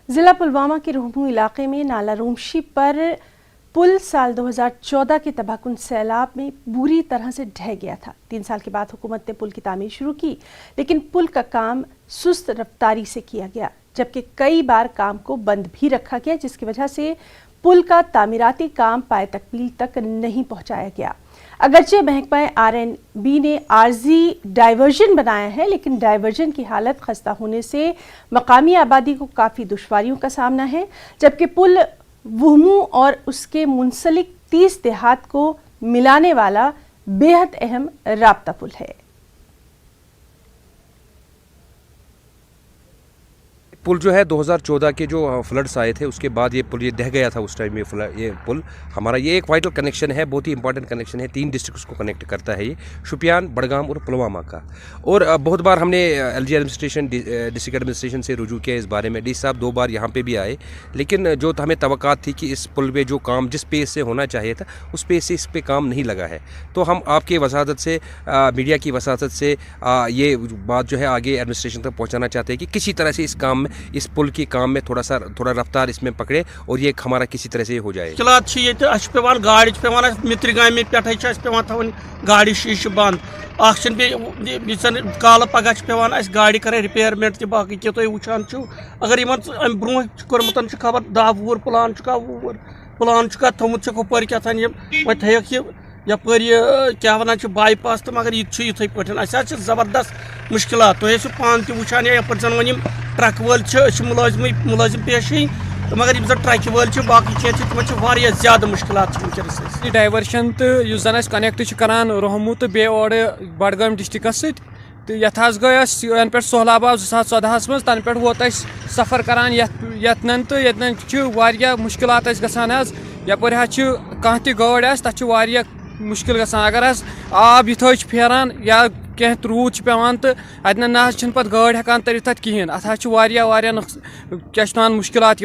ضلع پلوامہ کے روہمو علاقے میں نالا رومشی پر پل سال 2014 کے تباہ کن سیلاب میں بری طرح سے ڈھہ گیا تھا۔ 3 سال کے بعد حکومت نے پل کی تعمیر شروع کی، لیکن پل کا کام سست رفتاری سے کیا گیا، جبکہ کئی بار کام کو بند بھی رکھا گیا، جس کی وجہ سے پل کا تعمیراتی کام پائے تکمیل تک نہیں پہنچایا گیا۔ اگرچہ محکمہ RNB نے عارضی ڈائیورژن بنایا ہے، لیکن ڈائیورژن کی حالت خستہ ہونے سے مقامی آبادی کو کافی دشواریوں کا سامنا ہے، جبکہ پل وہمو اور اس کے منسلک 30 دیہات کو ملانے والا بے حد اہم رابطہ پل ہے۔ پل جو ہے 2014 کے جو فلڈس آئے تھے، اس کے بعد یہ پل ڈہ گیا تھا۔ اس ٹائم یہ پل ہمارا یہ ایک وائٹل کنیکشن ہے، بہت ہی امپورٹنٹ کنیکشن ہے، 3 ڈسٹرکٹس کو کنیکٹ کرتا ہے، یہ شوپیان، بڑگام اور پلوامہ کا۔ اور بہت بار ہم نے LG ایڈمنسٹریشن، ڈسٹرکٹ ایڈمنسٹریشن سے رجوع کیا اس بارے میں۔ ڈی صاحب 2 بار یہاں پہ بھی آئے، لیکن جو ہمیں توقعات تھی کہ اس پل پہ جو کام جس پیس سے ہونا چاہیے تھا اس پیس سے اس پہ کام نہیں لگا ہے۔ تو ہم آپ کے وساطت سے، میڈیا کی وساطت سے یہ بات جو ہے آگے ایڈمنسٹریشن تک پہنچانا چاہتے ہیں کہ کسی طرح سے اس کام میں، اس پل کی کام میں تھوڑا رفتار اس میں پکڑے اور یہ ہمارا کسی طرح سے ہو جائے۔ مشکلات یہ پیوان گاڑی پیوان متر گامہ پہ پیوان تھوان گاڑی شیشہ بند، کال پگہ پیوان گاڑی کریں ریپیئرمنٹ تہ باقی تہ تھی وچان اگر ام برو کورمت خبر 10 وُہر پلان پلان تھومت کپر کتان وی تھیک یہ یپر کیا ونان بائی پاس تو مگر یہ پہ زبردست مشکلات تھی پان تہ وچان یپر زن ون ٹرک ول ملازم پیشی مگر یم زن ٹرک ول باقی چیز تمہیں زیادہ مشکلات ونکس۔ ڈائیورشن تو اس زن کنیکٹ کران روہمو تو بی اور بڈگام ڈسٹرکس ست یت گئی ین پہ سہلاب آو 2014 مز، تن پہ ووت سفر کران یتن تو یتن مشکلات گژھان یپر کھانا تہ گاڑ تک مشکل گژھان اگر آب یتھے پھیران یا کینٛہہ روٗد پیوان تو اتن نہ پتہ گاڑ ہیکان ترتھ ات کہین، ات کیا مشکلات